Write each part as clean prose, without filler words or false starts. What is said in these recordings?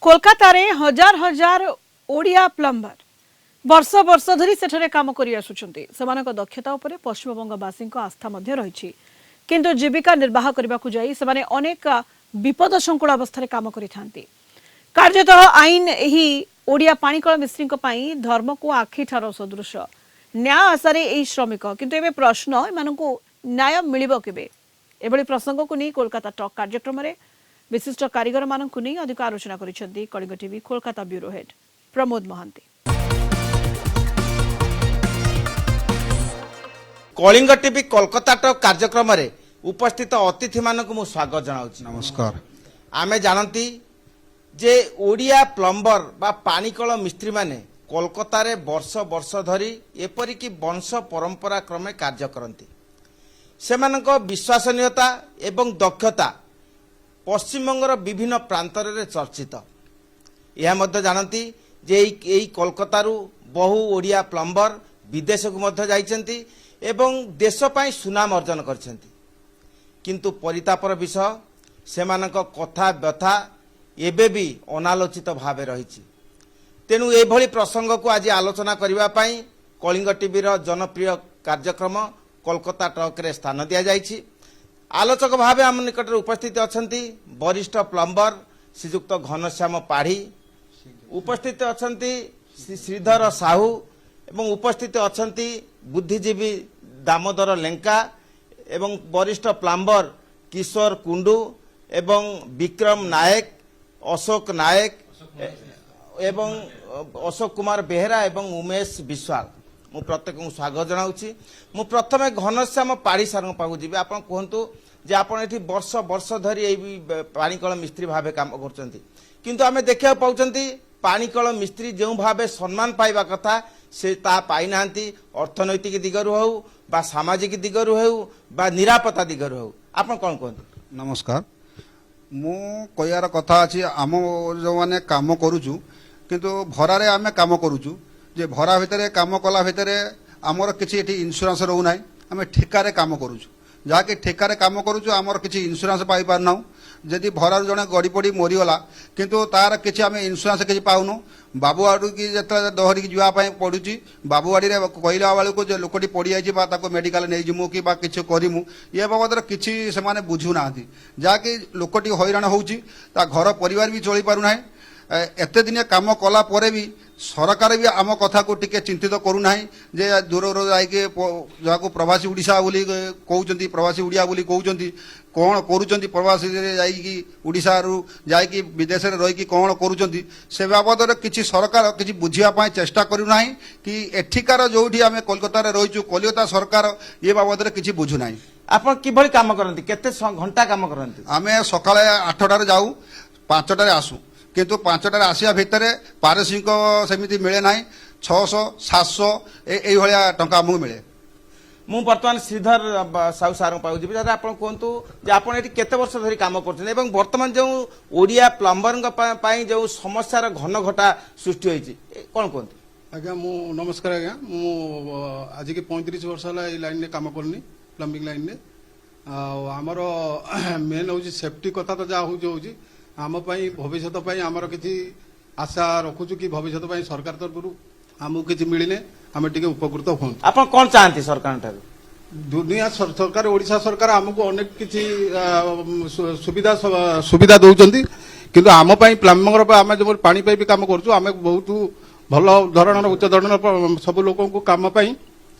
कोलकाता रे हजार हजार ओडिया प्लम्बर वर्ष वर्ष धरी सेठरे काम करि आसुछन्ती। सेमानक दक्षता उपरे पश्चिमबंगवासीक आस्था मध्य रहिछि, किंतु जीविका निर्वाह करबाकू जाई सेमाने अनेक विपद संकुल अवस्था काम करिथांती। कार्यतः आईन एही ओडिया पाणीकल मिस्त्री पई धर्म को आखिठार सदृश न्याय आशारे एही श्रमिक, किंतु एबे प्रश्न एमानकू न्याय मिलिबो केबे? एभली प्रसंग को नहीं कोलकाता टॉक कार्यक्रम में विशिष्ट कारीगर मानक नहीं अधिक आलोचना करिसेंती Kalinga TV Kolkata bureau head Pramod Mohanty. Kalinga TV Kolkata talk कार्यक्रम में उपस्थित अतिथि मानक मु स्वागत जनाउछि। नमस्कार। आमे जानती जे ओडिया प्लम्बर बा पानीकल मिस्त्री माने कोलकाता रे वर्ष वर्ष धरी एपरिकी वंश परंपरा क्रमे कार्य करती। सेमानक विश्वसनीयता एवं दक्षता पश्चिमबंगर विभिन्न प्रांतर रे चर्चित। यह मध्य जानती जे एई कोलकातारू बहु ओडिया प्लम्बर विदेश को मध्य जाइछन्ती एवं देश पई सुनाम अर्जन करछन्ती, किंतु परितापर विषय सेमानक कथा व्यथा एबे भी अनालोचित भावे रहिछि। तेणु एभली प्रसंग को आज आलोचना करिवा पई कलिंग टीवी रो जनप्रिय कार्यक्रम कोलकाता टॉक रे स्थान दिया जाइछि। आलोचक भावे आम निकट उपस्थित अछंती वरिष्ठ प्लम्बर श्रीजुक्त घनश्याम पाढ़ी, उपस्थित अछंती श्री श्रीधर साहू एवं उपस्थित अछंती बुद्धिजीवी दामोदर लेंका एवं वरिष्ठ प्लम्बर किशोर कुंडू एवं विक्रम नायक, अशोक नायक एवं अशोक कुमार बेहेरा एवं उमेश विश्वाल। मु प्रत्येक को स्वागत जनाऊँगी। मु प्रथमे घनश्याम पाढ़ी सार पाखु जी। आप कहतु जे आपण एठी वर्ष वर्ष धरी एई पानीकल मिस्त्री भावे काम करछन्ती, किंतु आमे देखिया पाउछन्ती पानीकल मिस्त्री जो भावे सम्मान पाइबा कथा से ता पाई नांती। अर्थनैतिक दिगरु हो बा सामाजिक दिगरु हो बा निरापत्ता दिगरु हो, आपण कोन कहतु? नमस्कार। मु कहयार कथा अछि आम जो माने काम करूछु, किंतु भरारे आमे काम करूछु जे भरा भितरे काम कला भितरे आमर किछि एठी इंश्योरेंस रहू नाही। आमे ठेकारे काम करूछु, जाके ठेकारे काम करूछु आमर किछि इंश्योरेंस पाई पारना। जदि भरार जने गड़ी पड़ी मरीगला किंतु तार किछि आमे इंश्योरेंस किछि पाउनु। बाबुआड़ी की जतले दहरी जुआ पाई पडुची, बाबुआड़ी रे कहला वाले को जे लोकटी पड़ी आइछि बा ताको मेडिकल नै जिमु कि बा किछि करिमु, ये बाबदर किछि से माने बुझु नाथि। जाके लोकटी हैरान होउची, ता घर परिवार भी चली पारु नाही। एते दिन काम कला परे भी सरकार भी आम कथा को टिके चिंतित करू नाही जे दूर दूर जाइके जाको प्रवासी उड़ीसा बोली कहउचंती, प्रवासी उड़िया बोली कहउचंती, कोन करूचंती प्रवासी रे जाइकी उड़ीसा रु जाइकी विदेश रे रहिकी कोन करूचंती, से बाबदर किछि सरकार किछि बुझिया पाए चेष्टा करू नाही कि एठिकार जोठी आमे कोलकाता रे रहिचु कोलकाता सरकार ये बाबदर किछि बुझु नाही। आपण किभली काम करंती, केते घंटा काम करंती? आमे सकाळे 8टा रे जाऊ, 5टा रे आसु, किंतु 5टा रे आसिया भितरे पारिश्रमिक सेमिति मिले नाही। 600 700 एई भलिया टंका हमहु मिले। मु वर्तमान श्रीधर साहू सार पाऊ जी। दादा आपण कहतु जे आपण एठी केते वर्ष धरी काम करछन एवं वर्तमान जो ओडिया प्लम्बरंग पई जो समस्यार घन घटा सृष्टि होईची कोन कहतु? आज्ञा मु नमस्कार। आज्ञा मु आज के 35 वर्ष होला ए लाइन ने काम करनी, प्लम्बिंग लाइन ने। आमर मेन होची सेफ्टी कथा तो जा होची आम पई भविष्यत पई आमर किछि आशा रखुछु कि भविष्यत पई सरकार तरफरु आमु किछि मिलिने आमे टिके उपकृत हों। आपण कोन चाहंती सरकार ठारू? दुनिया सरकार ओडिशा सरकार आमको अनेक किछि सुविधा दउचंती, किंतु आम पई प्लम्बर पई आमे जो पानी पई भी काम करछु, आमे बहुत भल धरणर उच्च धरणर सब लोकन को काम पई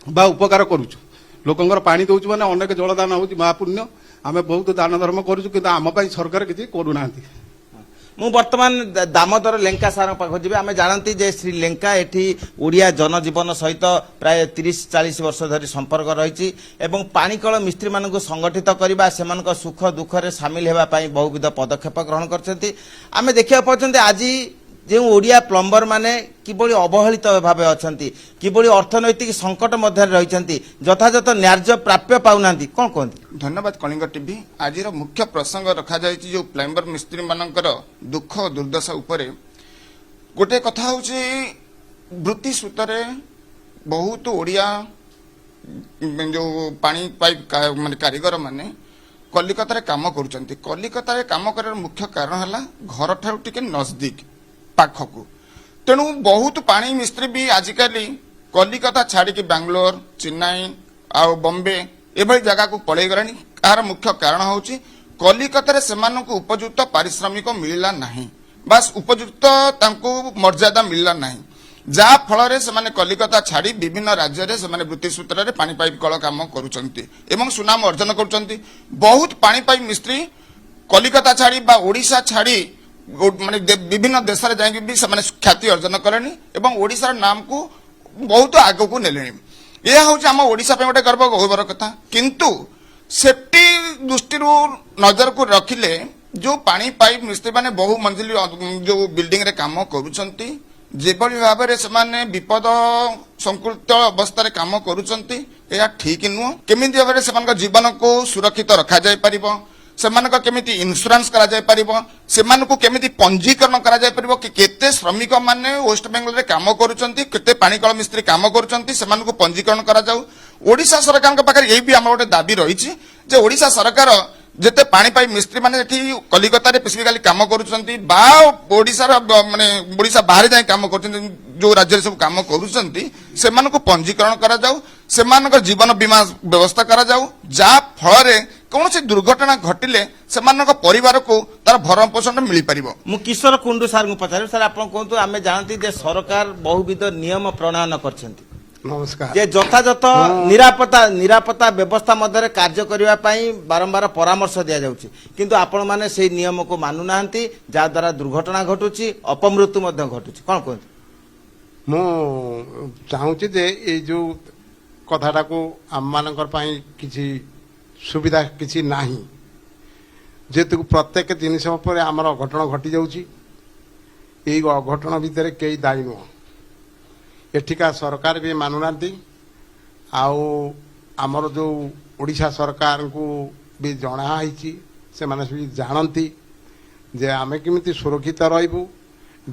बा उपकार करूछु। लोकंगर पानी दउछु माने अनेक जलदान होउची महापुण्य, आमे बहुत दान धर्म करूछु, किंतु आम पई सरकार किछि करू नांती। मु वर्तमान दामोदर लेंका सार पाखु जी। आमे जानती जे श्री लेंका एठी ओडिया जनजीवन सहित प्राय 30-40 वर्ष धरी संपर्क रही एवं पानीकल मिस्त्री मानक संगठित करबा सेमानक सुख दुख रे शामिल हेबा पई बहुविध पदक्षेप ग्रहण करछन्ती। आमे देखिया पाउछन्ती आज जो ओडिया प्लम्बर माने किबोली अवहेलित भावे अछन्ती, किबोली अर्थनैतिक संकट मध्य रहिछन्ती, यथायथ न्याय्य प्राप्य पाउनांती, कोन कहंती? धन्यवाद कलिंग टीवी। आज मुख्य प्रसंग रखा जाय जो प्लम्बर मिस्त्री मानकर दुख दुर्दशा उपरे गोटे कथा होची वृत्ति सूत्रे बहुत ओडिया जो पानी पाइप माने कारीगर माने कलिकता काम करुचंती। कलिकता काम करार मुख्य कारण है घर ठारू टिके नजदीक ପାଖକୁ। ତେଣୁ ବହୁତ ପାଣି ମିସ୍ତ୍ରୀ ବି ଆଜିକାଲି କଲିକତା ଛାଡ଼ିକି ବାଙ୍ଗାଲୋର, ଚେନ୍ନାଇ ଆଉ ବମ୍ବେ ଏଭଳି ଜାଗାକୁ ପଳେଇ ଗଲେଣି। ଏହାର ମୁଖ୍ୟ କାରଣ ହେଉଛି କଲିକତାରେ ସେମାନଙ୍କୁ ଉପଯୁକ୍ତ ପାରିଶ୍ରମିକ ମିଳିଲା ନାହିଁ, ବାସ୍ ଉପଯୁକ୍ତ ତାଙ୍କୁ ମର୍ଯ୍ୟାଦା ମିଳିଲା ନାହିଁ, ଯାହା ଫଳରେ ସେମାନେ କଲିକତା ଛାଡ଼ି ବିଭିନ୍ନ ରାଜ୍ୟରେ ସେମାନେ ବୃତ୍ତି ସୂତ୍ରରେ ପାଣି ପାଇପ୍ କଳ କାମ କରୁଛନ୍ତି ଏବଂ ସୁନାମ ଅର୍ଜନ କରୁଛନ୍ତି। ବହୁତ ପାଣି ପାଇପ୍ ମିସ୍ତ୍ରୀ କଲିକତା ଛାଡ଼ି ବା ଓଡ଼ିଶା ଛାଡ଼ି ମାନେ ବିଭିନ୍ନ ଦେଶରେ ଯାଇକି ବି ସେମାନେ ଖ୍ୟାତି ଅର୍ଜନ କଲେଣି ଏବଂ ଓଡ଼ିଶାର ନାମକୁ ବହୁତ ଆଗକୁ ନେଲେଣି। ଏହା ହେଉଛି ଆମ ଓଡ଼ିଶା ପାଇଁ ଗୋଟେ ଗର୍ବର କଥା। କିନ୍ତୁ ସେଫ୍ଟି ଦୃଷ୍ଟିରୁ ନଜରକୁ ରଖିଲେ ଯେଉଁ ପାଣି ପାଇପ୍ ମିସ୍ତ୍ରୀ ମାନେ ବହୁ ମଞ୍ଜିଲ ଯେଉଁ ବିଲ୍ଡିଂରେ କାମ କରୁଛନ୍ତି, ଯେଭଳି ଭାବରେ ସେମାନେ ବିପଦ ସଂକୃତ ଅବସ୍ଥାରେ କାମ କରୁଛନ୍ତି, ଏହା ଠିକ ନୁହଁ। କେମିତି ଭାବରେ ସେମାନଙ୍କ ଜୀବନକୁ ସୁରକ୍ଷିତ ରଖାଯାଇପାରିବ, ସେମାନଙ୍କ କେମିତି ଇନ୍ସୁରାନ୍ସ କରାଯାଇପାରିବ, ସେମାନଙ୍କୁ କେମିତି ପଞ୍ଜୀକରଣ କରାଯାଇପାରିବ କି କେତେ ଶ୍ରମିକ ମାନେ ୱେଷ୍ଟବେଙ୍ଗଲରେ କାମ କରୁଛନ୍ତି, କେତେ ପାଣିକଳ ମିସ୍ତ୍ରୀ କାମ କରୁଛନ୍ତି, ସେମାନଙ୍କୁ ପଞ୍ଜୀକରଣ କରାଯାଉ। ଓଡ଼ିଶା ସରକାରଙ୍କ ପାଖରେ ଏଇ ବି ଆମର ଗୋଟେ ଦାବି ରହିଛି ଯେ ଓଡ଼ିଶା ସରକାର ଯେତେ ପାଣି ପାଇପ୍ ମିସ୍ତ୍ରୀ ମାନେ ଏଠି କଲିକତାରେ ସ୍ପେସିଫିକାଲି କାମ କରୁଛନ୍ତି ବା ଓଡ଼ିଶାର ମାନେ ଓଡ଼ିଶା ବାହାରେ ଯାଇ କାମ କରୁଛନ୍ତି, ଯେଉଁ ରାଜ୍ୟରେ ସବୁ କାମ କରୁଛନ୍ତି, ସେମାନଙ୍କୁ ପଞ୍ଜୀକରଣ କରାଯାଉ, ସେମାନଙ୍କ ଜୀବନ ବୀମା ବ୍ୟବସ୍ଥା କରାଯାଉ, ଯାହା ଫଳରେ କୌଣସି ଦୁର୍ଘଟଣା ଘଟିଲେ ସେମାନଙ୍କ ପରିବାରକୁ ତାର ଭରଣ ପୋଷଣ ମିଳିପାରିବ। ମୁଁ କିଶୋର କୁଣ୍ଡୁ ସାର୍ଙ୍କୁ ପଚାରିବି। ସାର୍ ଆପଣ କୁହନ୍ତୁ, ଆମେ ଜାଣନ୍ତି ଯେ ସରକାର ବହୁବିଧ ନିୟମ ପ୍ରଣୟନ କରିଛନ୍ତି ନମସ୍କାର। ଯେ ଯଥାଯଥ ନିରାପତ୍ତା ବ୍ୟବସ୍ଥା ମଧ୍ୟରେ କାର୍ଯ୍ୟ କରିବା ପାଇଁ ବାରମ୍ବାର ପରାମର୍ଶ ଦିଆଯାଉଛି, କିନ୍ତୁ ଆପଣମାନେ ସେଇ ନିୟମକୁ ମାନୁନାହାନ୍ତି, ଯାହାଦ୍ୱାରା ଦୁର୍ଘଟଣା ଘଟୁଛି, ଅପମୃତ୍ୟୁ ମଧ୍ୟ ଘଟୁଛି। କ'ଣ କୁହନ୍ତୁ? ମୁଁ ଚାହୁଁଛି ଯେ ଏଇ ଯୋଉ କଥାଟାକୁ ଆମମାନଙ୍କର ପାଇଁ କିଛି ସୁବିଧା କିଛି ନାହିଁ, ଯେହେତୁ ପ୍ରତ୍ୟେକ ଜିନିଷ ଉପରେ ଆମର ଅଘଟଣ ଘଟି ଯାଉଛି। ଏଇ ଅଘଟଣ ଭିତରେ କେହି ଦାୟୀ ନୁହଁ। ଏଠିକା ସରକାର ବି ମାନୁନାହାନ୍ତି, ଆଉ ଆମର ଯେଉଁ ଓଡ଼ିଶା ସରକାରଙ୍କୁ ବି ଜଣା ହେଇଛି, ସେମାନେ ବି ଜାଣନ୍ତି ଯେ ଆମେ କେମିତି ସୁରକ୍ଷିତ ରହିବୁ।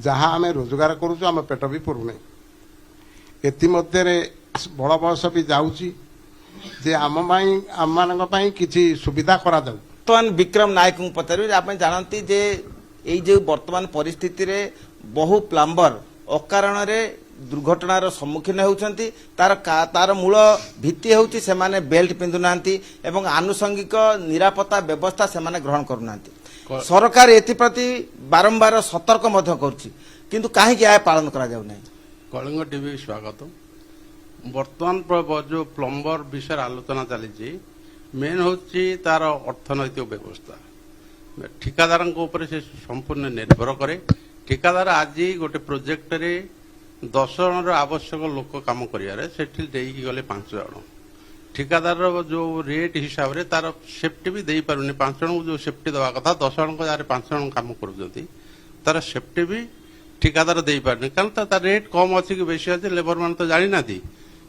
ଯାହା ଆମେ ରୋଜଗାର କରୁଛୁ ଆମ ପେଟ ବି ପୁରୁନାହିଁ। ଏଥିମଧ୍ୟରେ ବଡ଼ ବୟସ ବି ଯାଉଛି ଯେ ଆମମାନଙ୍କ ପାଇଁ କିଛି ସୁବିଧା କରାଯାଉ। ବର୍ତ୍ତମାନ ବିକ୍ରମ ନାୟକଙ୍କୁ ପଚାରିବି। ଆପଣ ଜାଣନ୍ତି ଯେ ଏଇ ଯେଉଁ ବର୍ତ୍ତମାନ ପରିସ୍ଥିତିରେ ବହୁ ପ୍ଲମ୍ବର ଅକାରଣରେ ଦୁର୍ଘଟଣାର ସମ୍ମୁଖୀନ ହେଉଛନ୍ତି। ତାର ମୂଳ ଭିତ୍ତି ହେଉଛି ସେମାନେ ବେଲ୍ଟ ପିନ୍ଧୁନାହାନ୍ତି ଏବଂ ଆନୁଷଙ୍ଗିକ ନିରାପତ୍ତା ବ୍ୟବସ୍ଥା ସେମାନେ ଗ୍ରହଣ କରୁନାହାନ୍ତି। ସରକାର ଏଥିପ୍ରତି ବାରମ୍ବାର ସତର୍କ ମଧ୍ୟ କରୁଛି, କିନ୍ତୁ କାହିଁକି ଏହା ପାଳନ କରାଯାଉନାହିଁ? କଳିଙ୍ଗ ଟିଭି ସ୍ୱାଗତ। ବର୍ତ୍ତମାନ ଯେଉଁ ପ୍ଲମ୍ବର ବିଷୟରେ ଆଲୋଚନା ଚାଲିଛି, ମେନ୍ ହେଉଛି ତାର ଅର୍ଥନୈତିକ ବ୍ୟବସ୍ଥା। ଠିକାଦାରଙ୍କ ଉପରେ ସେ ସମ୍ପୂର୍ଣ୍ଣ ନିର୍ଭର କରେ। ଠିକାଦାର ଆଜି ଗୋଟେ ପ୍ରୋଜେକ୍ଟରେ 10 ଜଣର ଆବଶ୍ୟକ ଲୋକ କାମ କରିବାରେ ସେଠି ଦେଇକି ଗଲେ 5 ଜଣ। ଠିକାଦାରର ଯେଉଁ ରେଟ୍ ହିସାବରେ ତାର ସେଫ୍ଟି ବି ଦେଇପାରୁନି। 5 ଜଣଙ୍କୁ ଯେଉଁ ସେଫ୍ଟି ଦେବା କଥା, 10 ଜଣଙ୍କ ଯାହାର 5 ଜଣ କାମ କରୁଛନ୍ତି, ତାର ସେଫ୍ଟି ବି ଠିକାଦାର ଦେଇପାରୁନି। କାରଣ ତା ରେଟ୍ କମ୍ ଅଛି କି ବେଶୀ ଅଛି ଲେବର ମାନେ ତ ଜାଣିନାହାନ୍ତି।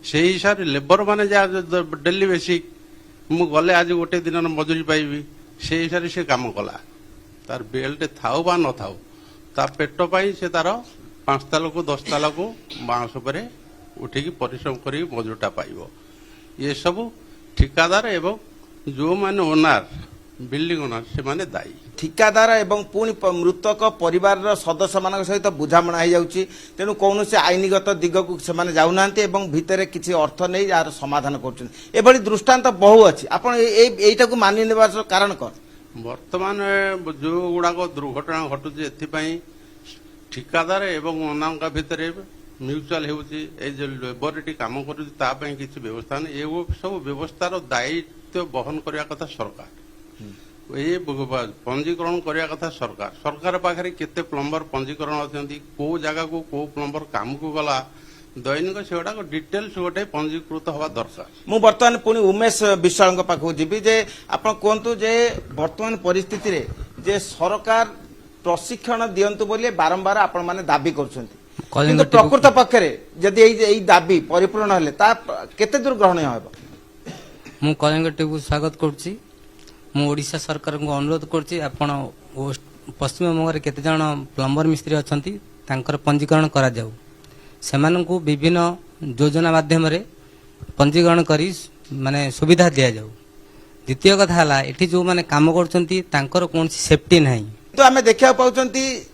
ସେଇ ହିସାବରେ ଲେବର ମାନେ ଯାହା ଡେଲି ବେସିକ୍ ମୁଁ ଗଲେ ଆଜି ଗୋଟେ ଦିନର ମଜୁରୀ ପାଇବି, ସେଇ ହିସାବରେ ସେ କାମ କଲା। ତାର ବେଲ୍ଟ ଥାଉ ବା ନଥାଉ, ତା ପେଟ ପାଇଁ ସେ ତାର 5 ତାଲାକୁ 10 ତାଲାକୁ ବାଉଁଶ ଉପରେ ଉଠିକି ପରିଶ୍ରମ କରିକି ମଜୁରୀଟା ପାଇବ। ଏସବୁ ଠିକାଦାର ଏବଂ ଯେଉଁମାନେ ଓନର, ବିଲ୍ଡିଂ ଓନର, ସେମାନେ ଦାୟୀ। ଠିକାଦାର ଏବଂ ପୁଣି ମୃତକ ପରିବାରର ସଦସ୍ୟମାନଙ୍କ ସହିତ ବୁଝାମଣା ହେଇଯାଉଛି, ତେଣୁ କୌଣସି ଆଇନଗତ ଦିଗକୁ ସେମାନେ ଯାଉନାହାନ୍ତି ଏବଂ ଭିତରେ କିଛି ଅର୍ଥ ନେଇ ଏହାର ସମାଧାନ କରୁଛନ୍ତି। ଏଭଳି ଦୃଷ୍ଟାନ୍ତ ବହୁ ଅଛି। ଆପଣ ଏଇଟାକୁ ମାନି ନେବାର କାରଣ କ'ଣ? ବର୍ତ୍ତମାନ ଯେଉଁ ଗୁଡ଼ାକ ଦୁର୍ଘଟଣା ଘଟୁଛି, ଏଥିପାଇଁ ଠିକାଦାର ଏବଂ ଓନରଙ୍କ ଭିତରେ ମ୍ୟୁଚୁଆଲ ହେଉଛି। ଏଇ ଯେଉଁ ଲେବର ଏଠି କାମ କରୁଛି ତା ପାଇଁ କିଛି ବ୍ୟବସ୍ଥା ନାହିଁ। ଏ ସବୁ ବ୍ୟବସ୍ଥାର ଦାୟିତ୍ୱ ବହନ କରିବା କଥା ସରକାର। ଏଇ ପଞ୍ଜୀକରଣ କରିବା କଥା ସରକାର। ସରକାର ପାଖରେ କେତେ ପ୍ଲମ୍ବର ପଞ୍ଜୀକରଣ ଅଛନ୍ତି, କୋଉ ଜାଗାକୁ କୋଉ ପ୍ଲମ୍ବର କାମକୁ ଗଲା, ଦୈନିକ ସେଗୁଡ଼ାକ ଡିଟେଲ୍ସ ଗୋଟେ ପଞ୍ଜୀକୃତ ହେବା ଦରକାର। ମୁଁ ବର୍ତ୍ତମାନ ପୁଣି ଉମେଶ ବିଶ୍ୱାଳଙ୍କ ପାଖକୁ ଯିବି ଯେ ଆପଣ କୁହନ୍ତୁ ଯେ ବର୍ତ୍ତମାନ ପରିସ୍ଥିତିରେ ଯେ ସରକାର ପ୍ରଶିକ୍ଷଣ ଦିଅନ୍ତୁ ବୋଲି ବାରମ୍ବାର ଆପଣମାନେ ଦାବି କରୁଛନ୍ତି, କିନ୍ତୁ ପ୍ରକୃତ ପକ୍ଷରେ ଯଦି ଏଇ ଦାବି ପରିପୂରଣ ହେଲେ ତା କେତେ ଦୂର ଗ୍ରହଣୀୟ ହେବ? ମୁଁ କଳିଙ୍ଗ ଟିଭିକୁ ସ୍ୱାଗତ କରୁଛି। ମୁଁ ଓଡ଼ିଶା ସରକାରଙ୍କୁ ଅନୁରୋଧ କରୁଛି, ଆପଣ ପଶ୍ଚିମବଙ୍ଗରେ କେତେ ଜଣ ପ୍ଲମ୍ବର ମିସ୍ତ୍ରୀ ଅଛନ୍ତି ତାଙ୍କର ପଞ୍ଜୀକରଣ କରାଯାଉ। ସେମାନଙ୍କୁ ବିଭିନ୍ନ ଯୋଜନା ମାଧ୍ୟମରେ ପଞ୍ଜୀକରଣ କରି ମାନେ ସୁବିଧା ଦିଆଯାଉ। ଦ୍ୱିତୀୟ କଥା ହେଲା, ଏଠି ଯେଉଁମାନେ କାମ କରୁଛନ୍ତି ତାଙ୍କର କୌଣସି ସେଫ୍ଟି ନାହିଁ। तो आम देखा पाँच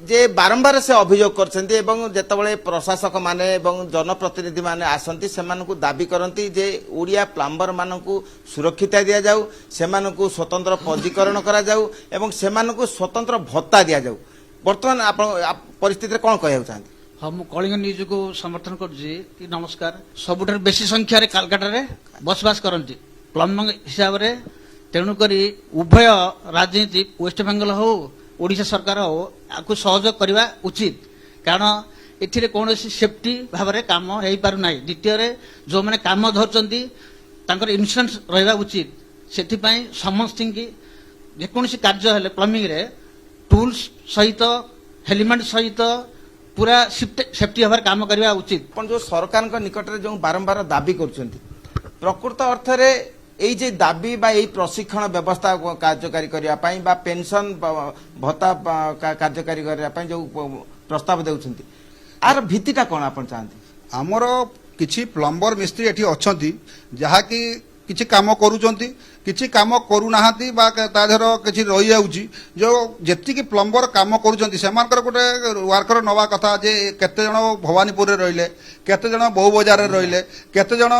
जे बारंबार से अभियोग करछन्ती एवं जेतबळे प्रशासक माने एवं जनप्रतिनिधि माने आसंती सेमानकु दाबी करंती जे ओडिया प्लम्बर मानकु सुरक्षिता दिया जाऊ सेमानकु स्वतंत्र पंजीकरण करा जाऊ एवं सेमानकु स्वतंत्र भत्ता दिया जाऊ वर्तमान आप परिस्थिति कोन कहउ चाहନ୍ତି हाँ मु कलिंग न्यूज को समर्थन कर नमस्कार सबुठ बेसी संख्यार कालकाटा बसवास करती प्लम्बिंग हिसाब से तेणुक उभय राजनीति वेस्ट बेंगल हो ओडिशा सरकार हो आपको सहयोग करने उचित कारण एथिरे कौन सेफ्टी भाव में काम हो पार ना द्वितीय जो मैंने काम धरती इन्शुरांस रहा उचित से समस्त की जेकोसी कार्य है प्लम्बिंग रे टूल्स सहित हेलमेट सहित पूरा सेफ्टी भाव काम करने उचित पण जो सरकार निकट में जो बारंबार दाबी कर प्रकृत अर्थ में এই যে দাবি বা এই প্রশিক্ষণ ব্যবস্থা কার্যকারী করা বা পেনশন ভত্তা কার্যকারী করা যে প্রস্তাব দেউছন্তি আর ভিত্তিটা কোন আপন চাহান্তি ଆମର କିଛି ପ୍ଲମ୍ବର ମିସ୍ତ୍ରୀ ଏଠି ଅଛନ୍ତି ଯାହାକି କିଛି କାମ କରୁଛନ୍ତି କିଛି କାମ କରୁନାହାନ୍ତି ବା ତା ଦେହର କିଛି ରହିଯାଉଛି ଯେଉଁ ଯେତିକି ପ୍ଲମ୍ବର କାମ କରୁଛନ୍ତି ସେମାନଙ୍କର ଗୋଟେ ୱାର୍କର ନେବା କଥା ଯେ କେତେ ଜଣ ଭବାନୀପୁରରେ ରହିଲେ କେତେ ଜଣ ବୋଉ ବଜାରରେ ରହିଲେ କେତେ ଜଣ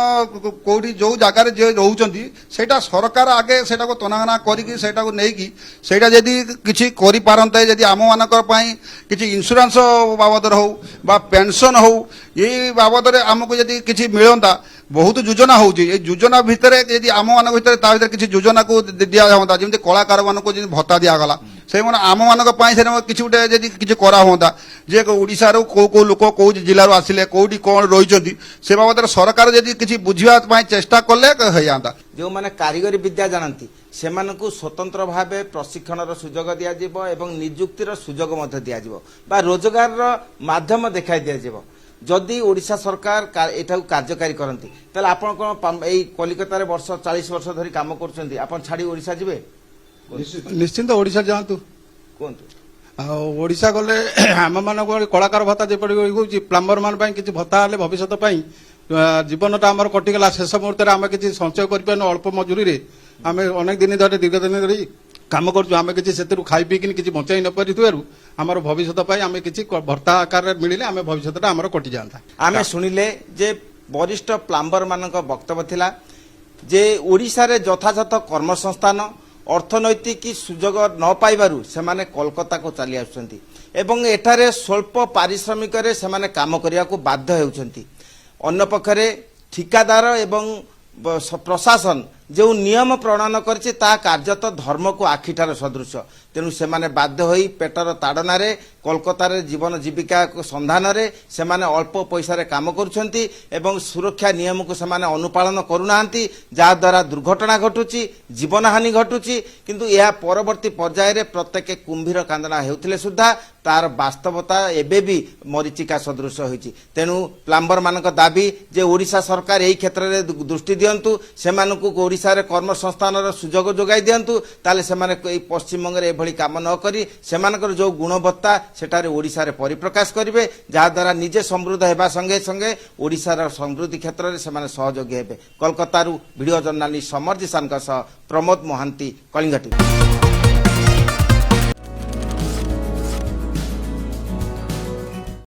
କୋଉଠି ଯେଉଁ ଜାଗାରେ ଯିଏ ରହୁଛନ୍ତି ସେଇଟା ସରକାର ଆଗେ ସେଇଟାକୁ ତନାଘନା କରିକି ସେଇଟାକୁ ନେଇକି ସେଇଟା ଯଦି କିଛି କରିପାରନ୍ତେ ଯଦି ଆମମାନଙ୍କ ପାଇଁ କିଛି ଇନ୍ସୁରାନ୍ସ ବାବଦରେ ହଉ ବା ପେନସନ ହଉ ଏଇ ବାବଦରେ ଆମକୁ ଯଦି କିଛି ମିଳନ୍ତା ବହୁତ ଯୋଜନା ହଉଛି ଏଇ ଯୋଜନା ଭିତରେ ଯଦି ଆମମାନଙ୍କ ଭିତରେ ତା ଭିତରେ କିଛି ଯୋଜନାକୁ ଦିଆଯାଆନ୍ତା ଯେମିତି କଳାକାରମାନଙ୍କୁ ଯେମିତି ଭତ୍ତା ଦିଆଗଲା ସେଇମାନେ ଆମମାନଙ୍କ ପାଇଁ ସେଟା କିଛି ଗୋଟେ ଯଦି କିଛି କରା ହୁଅନ୍ତା ଯେ ଓଡ଼ିଶାରୁ କୋଉ କୋଉ ଲୋକ କୋଉ ଜିଲ୍ଲାରୁ ଆସିଲେ କୋଉଠି କ'ଣ ରହିଛନ୍ତି ସେ ବାବଦରେ ସରକାର ଯଦି କିଛି ବୁଝିବା ପାଇଁ ଚେଷ୍ଟା କଲେ ହେଇଯାଆନ୍ତା ଯେଉଁମାନେ କାରିଗରୀ ବିଦ୍ୟା ଜାଣନ୍ତି ସେମାନଙ୍କୁ ସ୍ୱତନ୍ତ୍ର ଭାବେ ପ୍ରଶିକ୍ଷଣର ସୁଯୋଗ ଦିଆଯିବ ଏବଂ ନିଯୁକ୍ତିର ସୁଯୋଗ ମଧ୍ୟ ଦିଆଯିବ ବା ରୋଜଗାରର ମାଧ୍ୟମ ଦେଖାଇ ଦିଆଯିବ जदि ओडिशा सरकार एटाକୁ କାର୍ଯ୍ୟକାରୀ କରନ୍ତି ତାହେଲେ ଆପଣ कोन एई कलिकतारे वर्ष 40 वर्ष धरि काम करछन्ती आपण छाडी ओडिशा जिवे निश्चिंत ओडिशा जातु कोंतु ओडिशा गले आम मान कलाकार भत्ता जेपरि होउची प्लम्बर मान पई किछि भत्ता हले भविष्यत पई जीवनटा हमर कटिगला शेष मुहूर्त रे आम किछि संचय करि पानो अल्प मजूरी रे आम अनेक दिन धरि दीर्घ दिन धरि काम करछु आम किछि सेतरु खाइ पी किन किछि बचाई न परिथुरु हमर भविष्यत पई आम किछि भत्ता आकार रे मिलिले आम भविष्यतटा हमर कटि जानता आमे सुनिले जे वरिष्ठ प्लम्बर मानक वक्तव्य थिला जे ओडिशा रे यथायथ कर्मसंस्थान अर्थनैतिक सुजोग न पाइबारु सेमाने कोलकाता को चली आसुछन्ती एवं एठारे स्वल्प पारिश्रमिक रे सेमाने काम करिया को बाध्य हेउछन्ती अन्य पक्षरे ठिकादार एवं प्रशासन जो नियम प्रणयन करछि ता कार्यत धर्म को आखिठार सदृश तेणु सेमाने बाध्य होई पेटर ताड़नारे कोलकाता जीवन जीविका संधान रे सेमाने अल्प पैसा रे काम करुछन्ती एवं सुरक्षा नियम को सेमाने अनुपालन करूनाहांती जा द्वारा दुर्घटना घटुची जीवन हानि घटुची किंतु यह परवर्ती पर्याय रे प्रत्येक कुंभीर कांदना हेउथिले सुद्धा तार वास्तवता एबे भी मरीचिका सदृश होईची तेणु प्लम्बर मानक दाबी जे ओडिशा सरकार एही क्षेत्र रे दृष्टि दियंतु सेमानकु ओडिशा रे कर्म संस्थानर सुजोग जोगाई दियंतु ताले सेमाने पश्चिम बंग रे एभली काम न करी सेमानकर जो गुणवत्ता सेटारे ओडिशा रे परिप्रकाश करिवे जा द्वारा निजे समृद्ध हेबा संगे संगे ओडिशा रे समृद्धि क्षेत्र रे सेमाने सहयोगी हेबे कोलकाता रु वीडियो जर्नलिस्ट समर जिसान का सह प्रमोद मोहांती कलिंग टीवी।